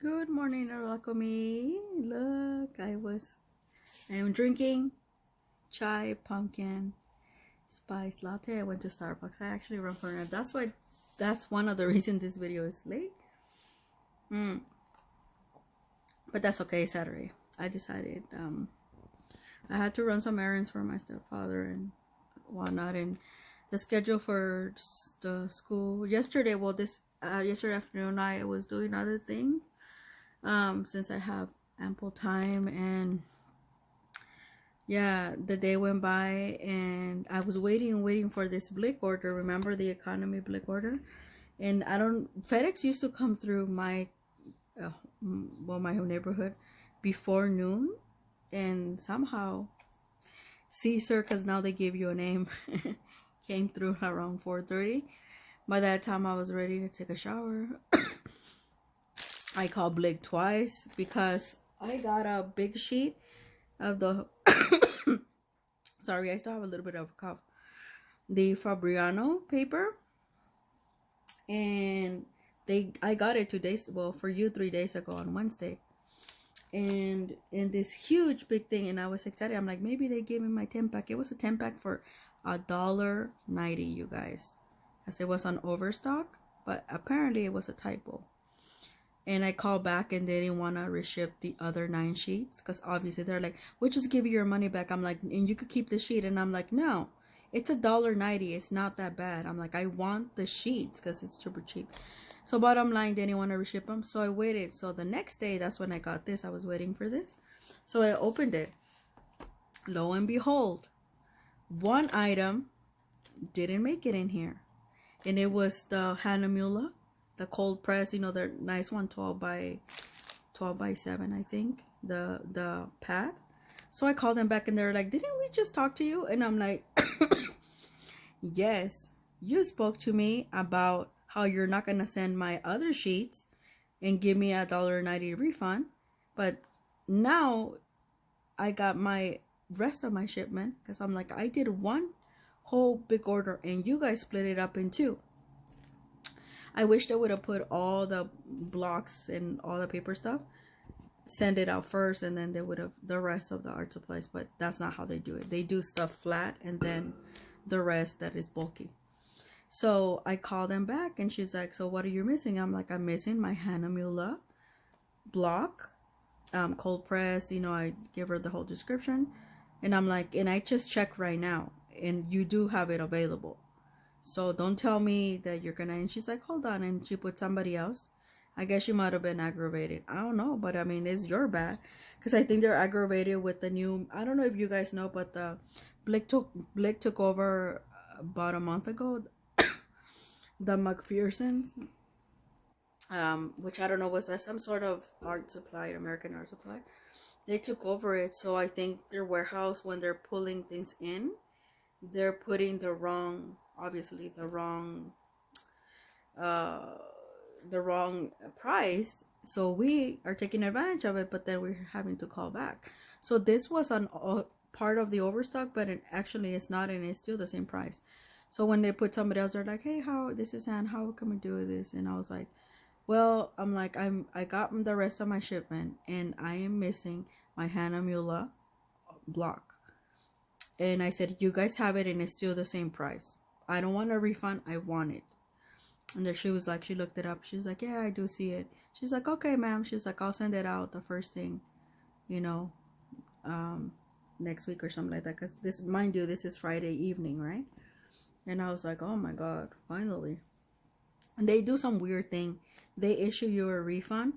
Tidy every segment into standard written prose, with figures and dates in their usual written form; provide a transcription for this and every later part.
Good morning, Art-Alchemy. Look, I am drinking chai pumpkin spice latte. I went to Starbucks. I actually run for it. That's one of the reasons this video is late. But that's okay, Saturday. I decided I had to run some errands for my stepfather and whatnot, and the schedule for the school yesterday, yesterday afternoon I was doing other things. Since I have ample time, and yeah, the day went by and I was waiting for this Blick order. Remember the economy Blick order? And FedEx used to come through my my neighborhood before noon, and somehow Caesar, because now they give you a name, came through around 4:30. By that time I was ready to take a shower. I called Blick twice because I got a big sheet of the sorry, I still have a little bit of a cough. The Fabriano paper, and I got it 2 days, well, for you 3 days ago on Wednesday, and in this huge big thing, and I was excited. I'm like, maybe they gave me my 10-pack. It was a 10-pack for $1.90, you guys, because it was on overstock, but apparently it was a typo. And I called back and they didn't want to reship the other 9 sheets, because obviously they're like, we'll just give you your money back. I'm like, and you could keep the sheet. And I'm like, no, it's $1.90. It's not that bad. I'm like, I want the sheets because it's super cheap. So bottom line, they didn't want to reship them. So I waited. So the next day, that's when I got this. I was waiting for this. So I opened it. Lo and behold, one item didn't make it in here. And it was the handmade, the cold press, you know, the nice one, 12 by 7, I think, the pad. So I called them back and they're like, didn't we just talk to you? And I'm like, yes, you spoke to me about how you're not gonna send my other sheets and give me a $1.90 refund, but now I got my rest of my shipment, because I'm like, I did one whole big order and you guys split it up in 2. I wish they would have put all the blocks and all the paper stuff, send it out first, and then they would have the rest of the art supplies, but that's not how they do it. They do stuff flat and then the rest that is bulky. So I called them back and she's like, so what are you missing? I'm like, I'm missing my handmade block, cold press, you know. I give her the whole description, and I'm like, and I just checked right now and you do have it available. So don't tell me that you're gonna, and she's like, hold on, and she put somebody else. I guess she might have been aggravated. I don't know, but I mean, it's your bad, because I think they're aggravated with the new, I don't know if you guys know, but the Blick took over about a month ago, the McPherson's, which I don't know, was some sort of art supply, American art supply. They took over it, so I think their warehouse, when they're pulling things in, they're putting the wrong, obviously the wrong price. So we are taking advantage of it, but then we're having to call back. So this was on part of the overstock, but it actually is not, and it's still the same price. So when they put somebody else, they're like, hey, this is Ann, how can we do this? And I was like, well, I'm like, I got the rest of my shipment and I am missing my handmade block. And I said, you guys have it and it's still the same price. I don't want a refund, I want it. And then she was like, she looked it up. She's like, yeah, I do see it. She's like, okay, ma'am. She's like, I'll send it out the first thing, you know, next week or something like that. Because this, mind you, this is Friday evening, right? And I was like, oh my God, finally. And they do some weird thing. They issue you a refund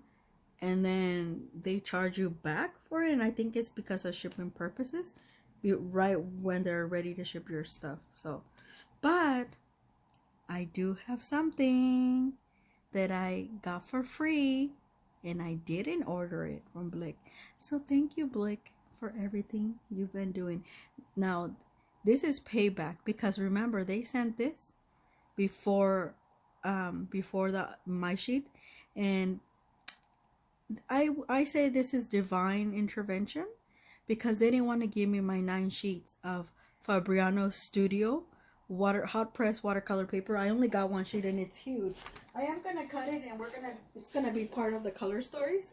and then they charge you back for it. And I think it's because of shipping purposes, right when they're ready to ship your stuff. So, but I do have something that I got for free, and I didn't order it from Blick. So thank you, Blick, for everything you've been doing. Now, this is payback, because remember, they sent this before my sheet, and I say this is divine intervention, because they didn't want to give me my 9 sheets of Fabriano Studio hot press watercolor paper. I only got one sheet and it's huge. I am gonna cut it and it's gonna be part of the color stories.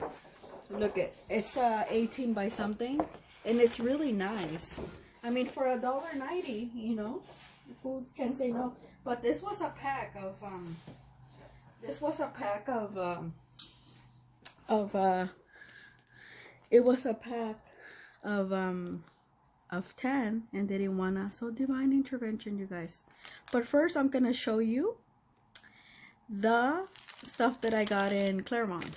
Look it's 18 by something, and it's really nice. I mean, for $1.90, you know, who can say no? But this was a pack of it was a pack of 10, and they didn't wanna. So divine intervention, you guys. But first I'm gonna show you the stuff that I got in Claremont.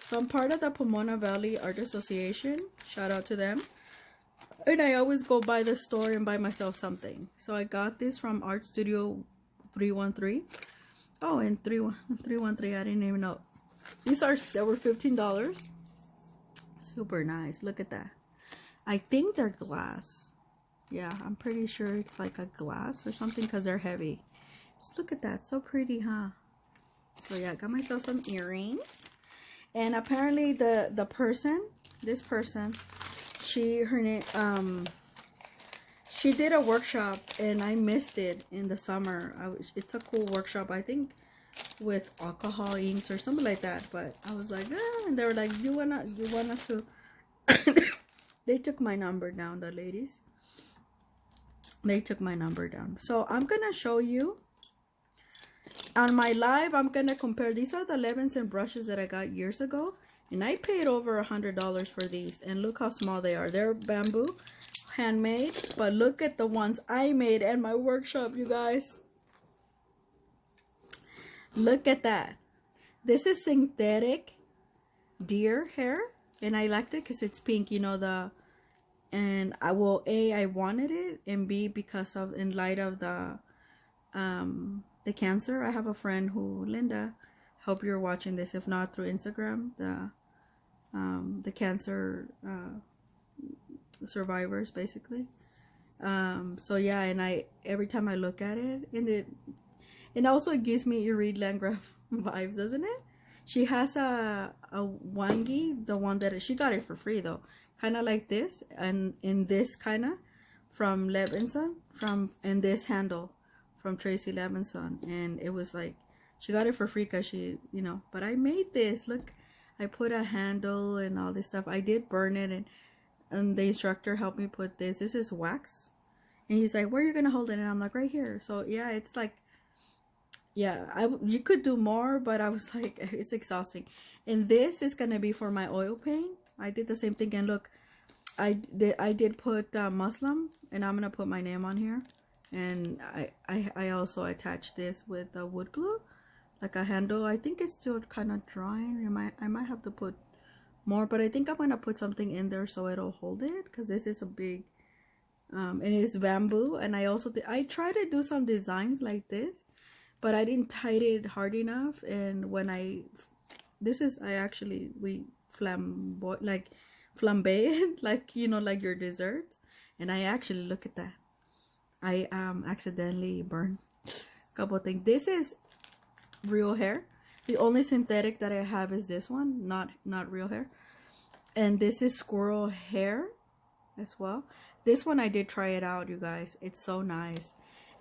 So I'm part of the Pomona Valley Art Association. Shout out to them. And I always go by the store and buy myself something. So I got this from Art Studio 313. Oh, and 313, I didn't even know. They were $15. Super nice. Look at that. I think they're glass. Yeah, I'm pretty sure it's like a glass or something because they're heavy. Just look at that. So pretty, huh? So yeah, I got myself some earrings. And apparently this person, she did a workshop and I missed it in the summer. It's a cool workshop, I think, with alcohol inks or something like that. But I was like, and they were like, you want us to they took my number down, the ladies. They took my number down. So I'm gonna show you on my live. I'm gonna compare. These are the leaves and brushes that I got years ago, and I paid over $100 for these, and look how small they are. They're bamboo, handmade, but look at the ones I made at my workshop, you guys. Look at that. This is synthetic deer hair, and I liked it because it's pink, you know, and I wanted it, and B, because of, in light of the cancer. I have a friend who, Linda, hope you're watching this, if not through Instagram, the cancer survivors, basically. So yeah, and every time I look at it, and also it gives me Irid Landgraf vibes, doesn't it? She has a wangi, the one that she got it for free though, kind of like this, and in this kind of from Levinson, and this handle from Tracy Levinson, and it was like she got it for free because she, you know. But I made this. Look, I put a handle and all this stuff. I did burn it, and the instructor helped me put this. This is wax, and he's like, "Where are you gonna hold it?" And I'm like, "Right here." So yeah, it's like, yeah, you could do more, but I was like, it's exhausting. And this is gonna be for my oil paint. I did the same thing, and look, I did put muslin, and I'm gonna put my name on here. And I also attached this with wood glue, like a handle. I think it's still kind of drying. I might have to put more, but I think I'm gonna put something in there so it'll hold it, because this is a big and it's bamboo. And I tried to do some designs like this, but I didn't tie it hard enough. And when we flambe it, like, you know, like your desserts. And I actually, look at that, I accidentally burned a couple of things. This is real hair. The only synthetic that I have is this one, not real hair. And this is squirrel hair as well. This one I did try it out, you guys. It's so nice.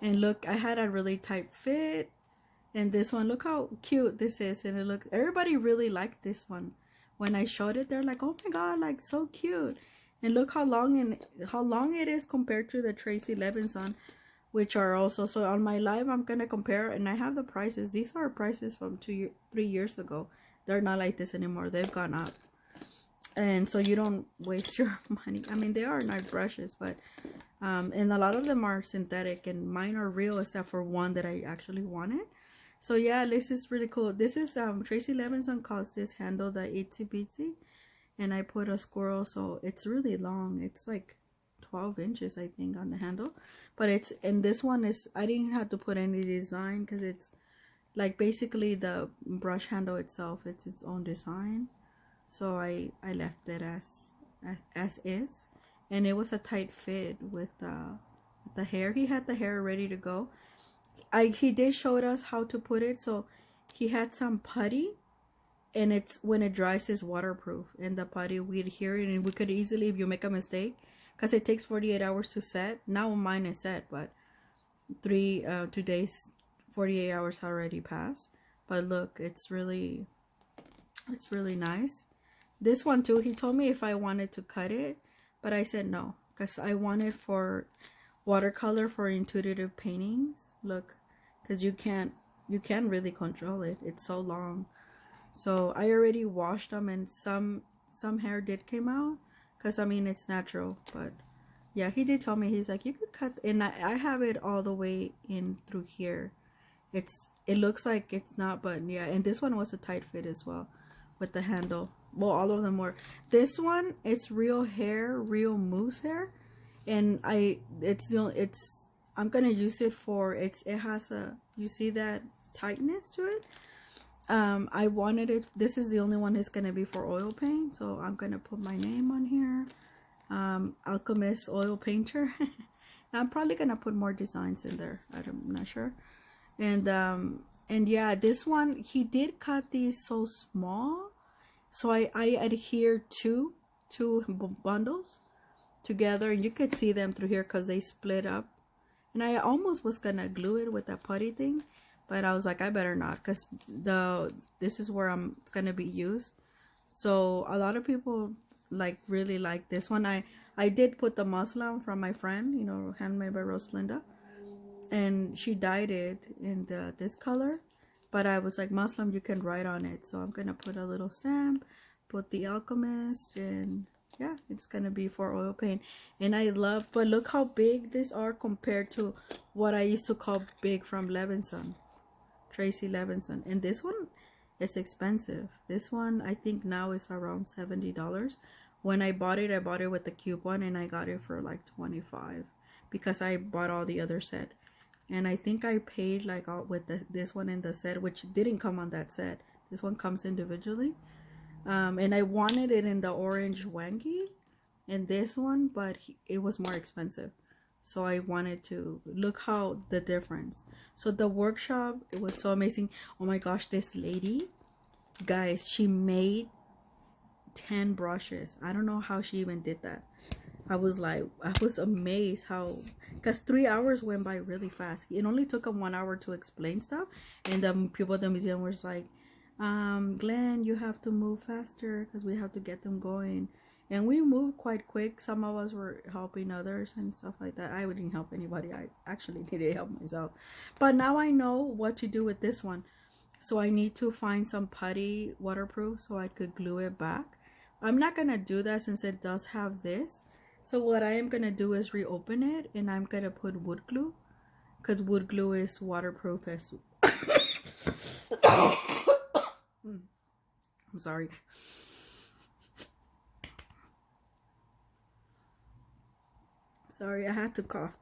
And look, I had a really tight fit. And this one, look how cute this is. And everybody really liked this one. When I showed it, they're like, "Oh my god, like so cute." And look how long it is compared to the Tracy Levinson, which are also. So on my live, I'm gonna compare, and I have the prices. These are prices from 3 years ago. They're not like this anymore. They've gone up. And so you don't waste your money. I mean, they are nice brushes, but and a lot of them are synthetic, and mine are real, except for one that I actually wanted. So yeah, this is really cool. This is Tracy Levinson calls this handle the Itsy Bitsy, and I put a squirrel, so it's really long. It's like 12 inches, I think, on the handle. But and this one is, I didn't have to put any design, because it's like basically the brush handle itself, it's its own design. So I left it as is, and it was a tight fit with the hair. He had the hair ready to go. He did show us how to put it. So he had some putty, and when it dries, it's waterproof. And the putty, we'd hear it, and we could easily, if you make a mistake, because it takes 48 hours to set. Now mine is set, but 2 days, 48 hours already passed. But look, it's really nice. This one too, he told me if I wanted to cut it, but I said no, because I wanted for watercolor for intuitive paintings. Look, because you can't really control it. It's so long. So I already washed them, and some hair did came out, because I mean it's natural. But yeah, he did tell me, he's like, you could cut, and I have it all the way in through here. It looks like it's not, but yeah. And this one was a tight fit as well with the handle. Well, all of them were. This one, it's real hair, real moose hair, and I'm gonna use it for it has a, you see that tightness to it. I wanted it, this is the only one that's gonna be for oil paint, so I'm gonna put my name on here. Alchemist oil painter. I'm probably gonna put more designs in there. I'm not sure. And yeah, this one, he did cut these so small, so I adhere two bundles together, and you could see them through here because they split up. And I almost was gonna glue it with that putty thing, but I was like, I better not, because this is where I'm gonna be used. So a lot of people really like this one. I did put the muslin from my friend, you know, Handmade by Rosalinda, and she dyed it in this color, but I was like, muslin, you can write on it, so I'm gonna put a little stamp, put the Alchemist, and yeah, it's gonna be for oil paint. And I love, but look how big these are compared to what I used to call big from Levinson, Tracy Levinson. And this one is expensive. This one I think now is around $70. When I bought it with the cube one, and I got it for like $25 because I bought all the other set. And I think I paid like all with this one in the set, which didn't come on that set. This one comes individually. And I wanted it in the orange wangi in this one, but it was more expensive. So I wanted to look how the difference. So the workshop, it was so amazing. Oh my gosh, this lady, guys, she made 10 brushes. I don't know how she even did that. I was amazed how, because 3 hours went by really fast. It only took them 1 hour to explain stuff, and the people at the museum was like, Glenn, you have to move faster because we have to get them going. And we moved quite quick. Some of us were helping others and stuff like that. I wouldn't help anybody. I actually needed help myself. But now I know what to do with this one. So I need to find some putty waterproof so I could glue it back. I'm not going to do that since it does have this. So what I am going to do is reopen it, and I'm going to put wood glue, because wood glue is waterproof as I'm sorry. Sorry, I had to cough.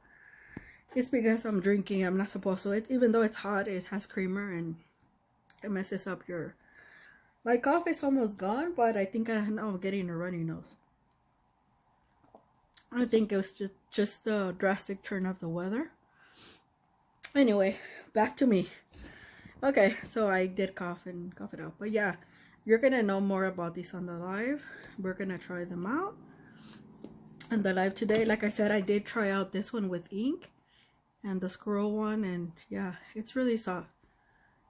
It's because I'm drinking. I'm not supposed to. Even though it's hot, it has creamer and it messes up your... My cough is almost gone, but I think I'm getting a runny nose. I think it was just the drastic turn of the weather. Anyway, back to me. Okay, so I did cough it out. But yeah, you're gonna know more about these on the live. We're gonna try them out on the live today. Like I said, I did try out this one with ink and the squirrel one, and yeah, it's really soft.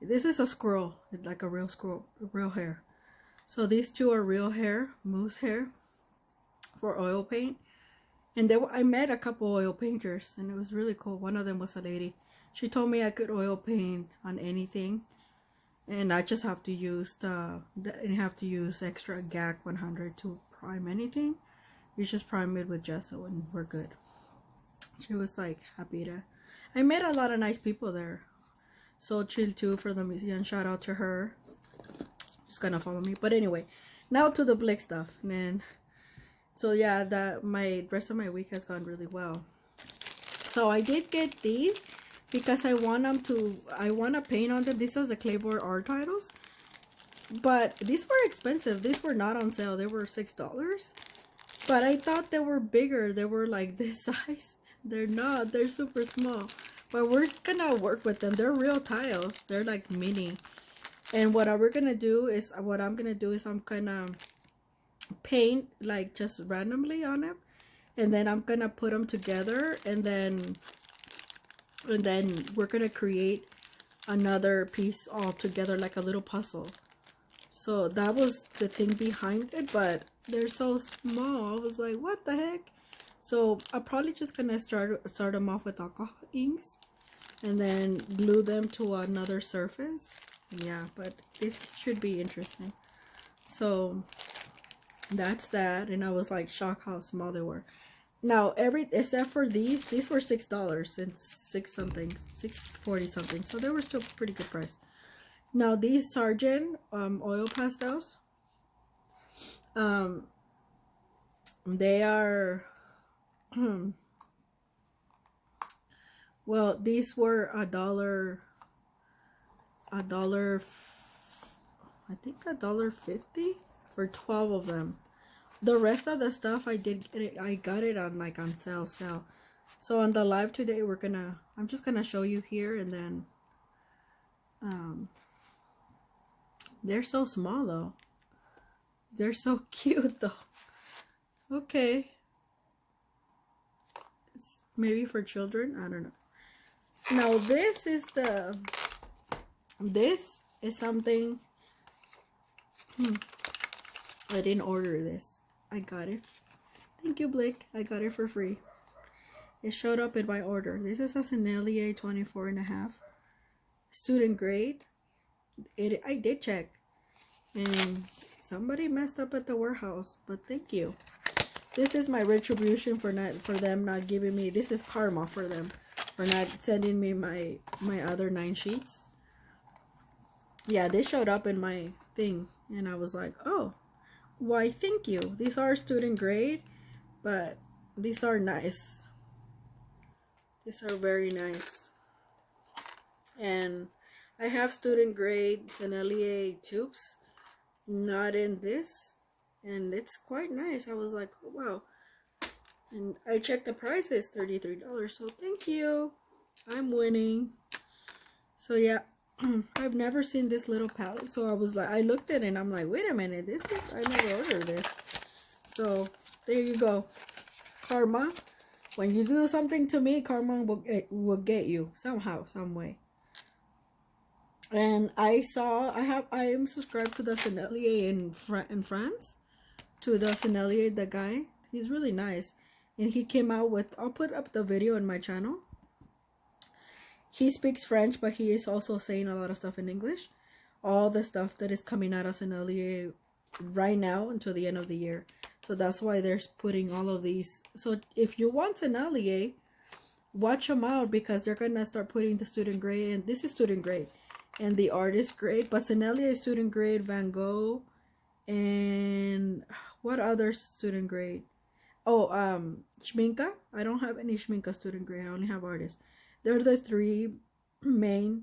This is a squirrel. It's like a real squirrel, real hair. So these two are real hair, moose hair for oil paint. And I met a couple oil painters, and it was really cool. One of them was a lady. She told me I could oil paint on anything, and I just have to use extra GAC 100 to prime anything. You just prime it with gesso and we're good. She was like happy to... I met a lot of nice people there. So chill too for the museum. Shout out to her. She's gonna follow me. But anyway, now to the Blick stuff. And so yeah, my rest of my week has gone really well. So I did get these because I want to paint on them. These are the Claymore art titles, but these were expensive. These were not on sale. They were $6, but I thought they were bigger. They were like this size. They're not. They're super small, but we're gonna work with them. They're real tiles. They're like mini. And what I'm gonna do is I'm gonna paint like just randomly on them, and then I'm gonna put them together, and then And then we're gonna create another piece all together, like a little puzzle. So that was the thing behind it, but they're so small. I was like, what the heck? So I'm probably just gonna start them off with alcohol inks and then glue them to another surface. Yeah, but this should be interesting. So that's that. And I was like shocked how small they were. Now except for these were $6 and $6.40 something. So they were still pretty good price. Now these Sargent oil pastels, they are well, these were $1, I think $1.50 for 12 of them. The rest of the stuff I got it on like on sale. So on the live today I'm just gonna show you here, and then they're so small though. They're so cute though. Okay. It's maybe for children, I don't know. Now this is something I didn't order this. I got it. Thank you, Blick. I got it for free. It showed up in my order. This is a Sennelier 24.5 student grade. I did check, and somebody messed up at the warehouse, but thank you. This is my retribution for them not giving me. This is karma for them for not sending me my other 9 sheets. Yeah, this showed up in my thing, and I was like, oh, why, thank you. These are student grade, but these are nice. These are very nice. And I have student grade Sennelier tubes, not in this, and it's quite nice. I was like, oh, wow. And I checked the price, is $33, so thank you. I'm winning. So yeah, I've never seen this little palette, so I was like, I looked at it and I'm like, wait a minute, I never ordered this. So there you go. Karma. When you do something to me, karma will get you somehow, some way. And I am subscribed to the Sennelier in France, to the Sennelier, the guy. He's really nice, and he came out with, I'll put up the video on my channel. He speaks French, but he is also saying a lot of stuff in English. All the stuff that is coming out of Sennelier right now until the end of the year. So that's why they're putting all of these. So if you want Sennelier, watch them out, because they're going to start putting the student grade. And this is student grade. And the artist grade. But Sennelier is student grade, Van Gogh. And what other student grade? Oh, Schminka. I don't have any Schminka student grade. I only have artists. They're the 3 main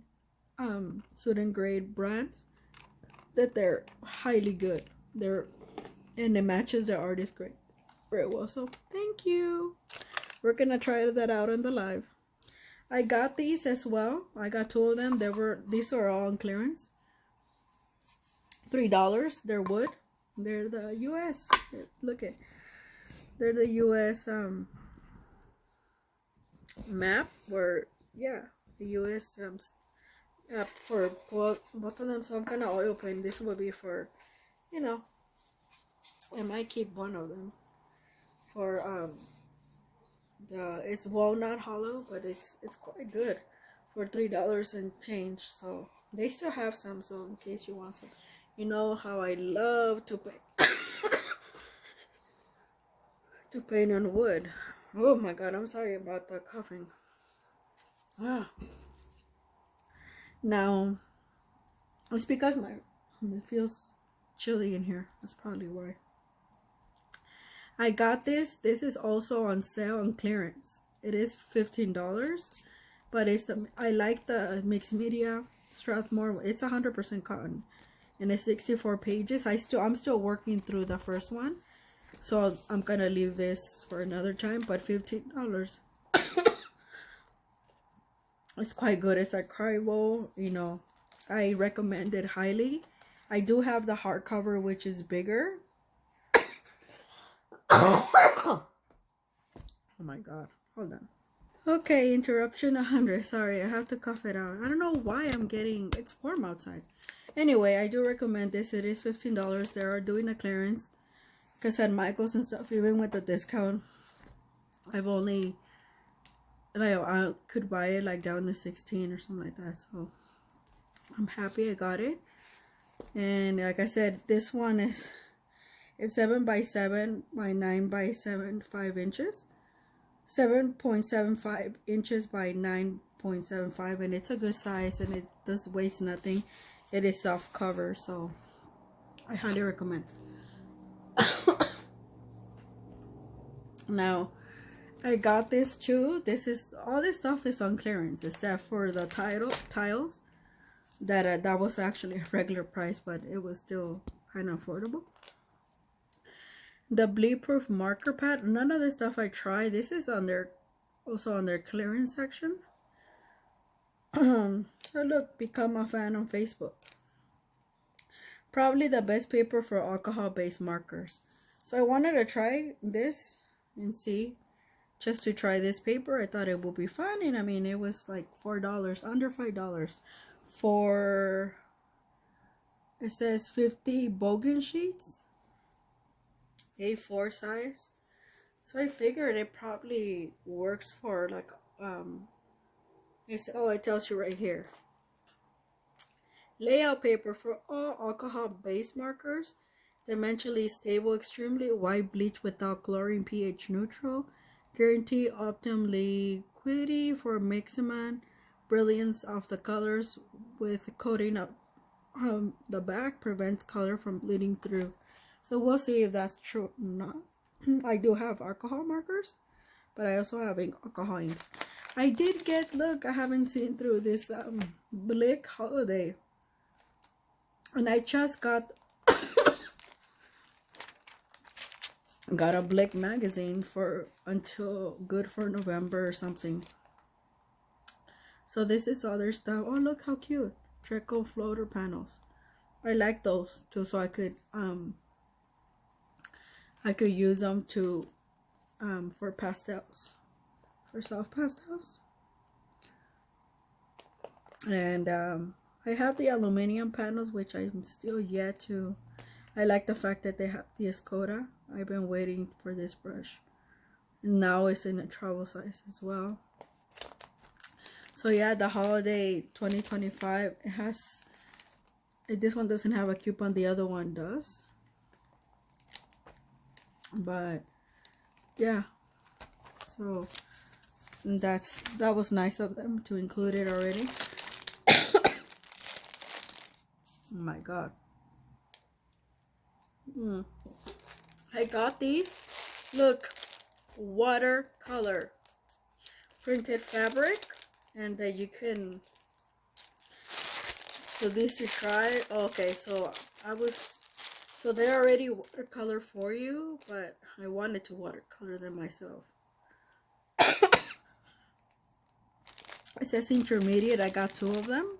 student grade brands that they're highly good. And it matches the artist grade very well. So thank you. We're gonna try that out on the live. I got these as well. I got 2 of them. These are all on clearance. $3. They're wood. They're the US. Look at. They're the US map, where, yeah, the US for both of them. So I'm gonna oil paint. This will be for, you know, I might keep one of them for it's walnut hollow, but it's quite good for $3 and change. So they still have some, so in case you want some. You know how I love to paint to paint on wood. Oh my god, I'm sorry about the coughing. Now it's because it feels chilly in here. That's probably why. I got this. This is also on sale on clearance. It is $15, but I like the mixed media Strathmore. It's 100% cotton, and it's 64 pages. I'm still working through the first one, so I'm gonna leave this for another time. But $15, it's quite good. It's archival. You know, I recommend it highly. I do have the hardcover, which is bigger. Oh my god, hold on. Okay, interruption 100. Sorry, I have to cough it out. I don't know why it's warm outside. Anyway, I do recommend this. It is $15. They are doing a clearance. Because at Michael's and stuff, even with the discount, I've only, like, I could buy it like down to 16 or something like that. So I'm happy I got it. And like I said, this one is, it's 7 by 7 by 9 by 5 inches. 7.75 inches by 9.75, and it's a good size, and it does waste nothing. It is soft cover, so I highly recommend. Now I got this too. All this stuff is on clearance except for the tiles that was actually a regular price, but it was still kind of affordable. The bleed proof marker pad, none of the stuff I tried. This is also on their clearance section. So look, become a fan on Facebook. Probably the best paper for alcohol based markers. So I wanted to try this and see, just to try this paper. I thought it would be fun, and I mean, it was like $4, under $5 for, it says 50 Bogan sheets, A4 size. So I figured it probably works for like it tells you right here. Layout paper for all alcohol based markers. Dimensionally stable, extremely white bleach without chlorine, pH neutral. Guarantee optimum liquidity for maximum brilliance of the colors with coating up the back, prevents color from bleeding through. So we'll see if that's true or not. I do have alcohol markers, but I also have alcohol inks. I did get, look, I haven't seen through this Blick holiday, and I just got a Blick magazine for until good for November or something. So this is other stuff. Oh, look how cute. Treco floater panels. I like those too, so I could use them to for pastels, for soft pastels. And I have the aluminum panels, which I'm still yet to. I like the fact that they have the Escoda. I've been waiting for this brush, and now it's in a travel size as well. So yeah, the holiday 2025, it has, this one doesn't have a coupon, the other one does. But yeah, so that was nice of them to include it already. Oh my god. I got these. Look, watercolor printed fabric, and that you can, so this to try. Okay, so so they're already watercolor for you, but I wanted to watercolor them myself. It says intermediate. I got 2 of them.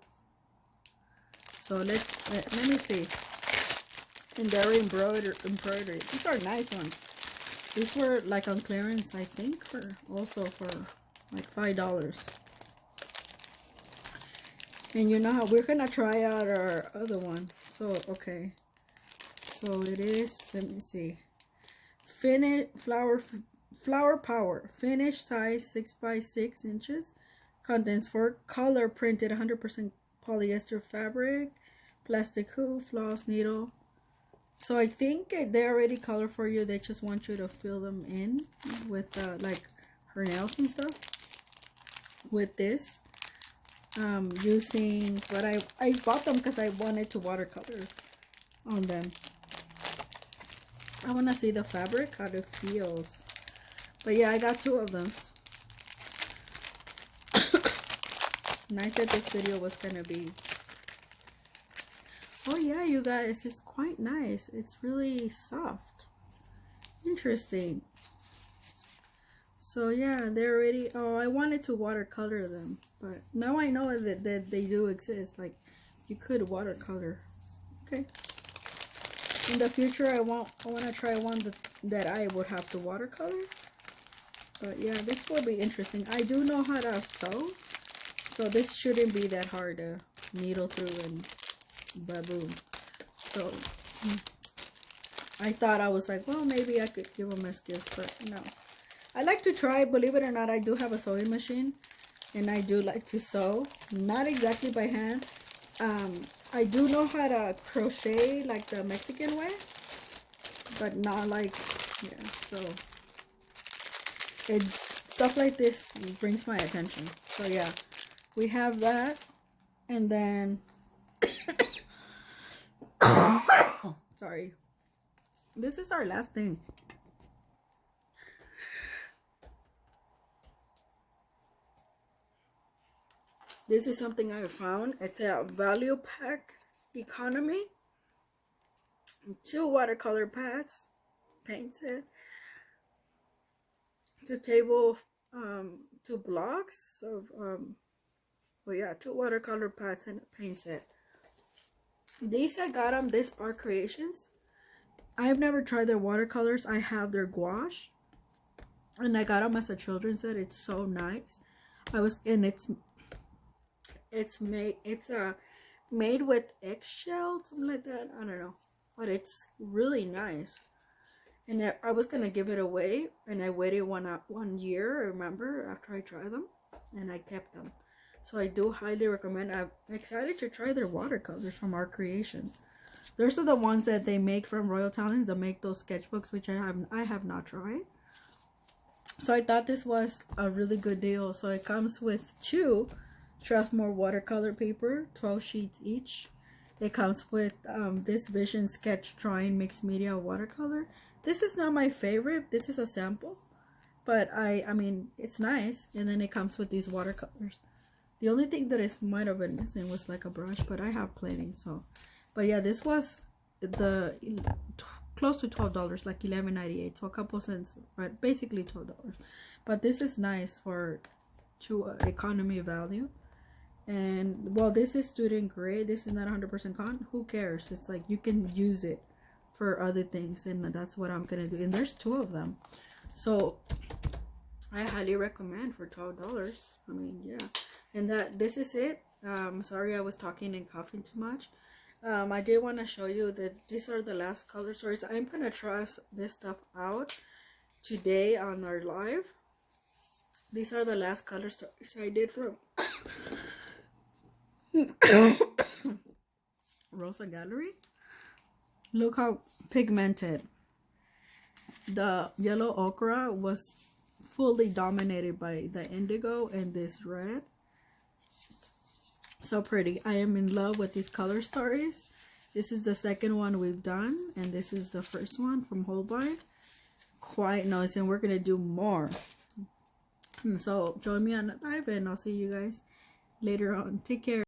So let me see. And they're embroidery. These are nice ones. These were like on clearance, I think, for like $5. And you know how we're gonna try out our other one. So okay. So it is, let me see. Flower Power. Finish size 6 by 6 inches. Contents for color printed 100% polyester fabric. Plastic hoop, floss, needle. So I think they already color for you. They just want you to fill them in with like her nails and stuff. With this. Using, but I bought them because I wanted to watercolor on them. I want to see the fabric, how it feels. But yeah, I got 2 of them. Nice that this video was gonna be. Oh yeah, you guys, it's quite nice. It's really soft. Interesting. So yeah, they're already, oh, I wanted to watercolor them, but now I know that they do exist. Like, you could watercolor. Okay. In the future, I want to try one that I would have to watercolor. But yeah, this will be interesting. I do know how to sew, so this shouldn't be that hard to needle through and baboon. So I thought, I was like, well, maybe I could give them as gifts, but no. I like to try, believe it or not, I do have a sewing machine, and I do like to sew. Not exactly by hand. I do know how to crochet like the Mexican way, but not like, yeah, so it's stuff like this brings my attention. So yeah, we have that, and then sorry, this is our last thing. This is something I found. It's a value pack economy. 2 watercolor pads, paint set, 2 table, 2 blocks of, well yeah, 2 watercolor pads and a paint set. These I got them, this Art Creations. I've never tried their watercolors. I have their gouache, and I got them as a children's set. It's so nice. And it's made with eggshell, something like that. I don't know, but it's really nice. And I was gonna give it away, and I waited 1 year, I remember, after I tried them, and I kept them. So I do highly recommend. I'm excited to try their watercolors from Art Creation. Those are the ones that they make from Royal Talents, that make those sketchbooks, which I have not tried. So I thought this was a really good deal. So it comes with 2 Strathmore watercolor paper, 12 sheets each. It comes with this Vision Sketch Drawing Mixed Media watercolor. This is not my favorite. This is a sample, but I mean, it's nice. And then it comes with these watercolors. The only thing that is might have been missing was like a brush, but I have plenty. So, but yeah, this was the close to $12, like $11.98, so a couple cents, right? Basically $12. But this is nice for economy value. And well, this is student grade. This is not 100% cotton. Who cares? It's like you can use it for other things, and that's what I'm gonna do. And there's 2 of them, so I highly recommend for $12. I mean, yeah. And this is it. Sorry, I was talking and coughing too much. I did want to show you that these are the last color stories. I'm gonna try this stuff out today on our live. These are the last color stories I did from Rosa Gallery. Look how pigmented. The yellow ochre was fully dominated by the indigo and this red. So pretty. I am in love with these color stories. This is the second one we've done, and this is the first one from Holbein. Quite nice, and we're gonna do more. So join me on the live, and I'll see you guys later on. Take care.